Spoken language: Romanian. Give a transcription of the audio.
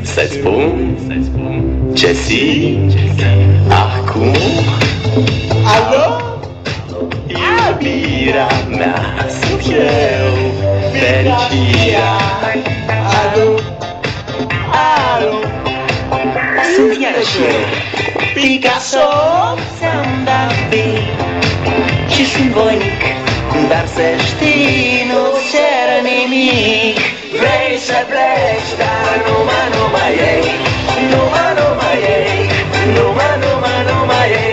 să-ți spun ce simt acum. Alo? Iubirea mea sunt eu, fericirea. Alo? Alo? Sunt iarăși eu, Picasso? ți-am dat vin și sunt voinic, dar să știi, nu-ți cer nimic. Vrei să pleci, dar numai ei, numai ei, numai ei.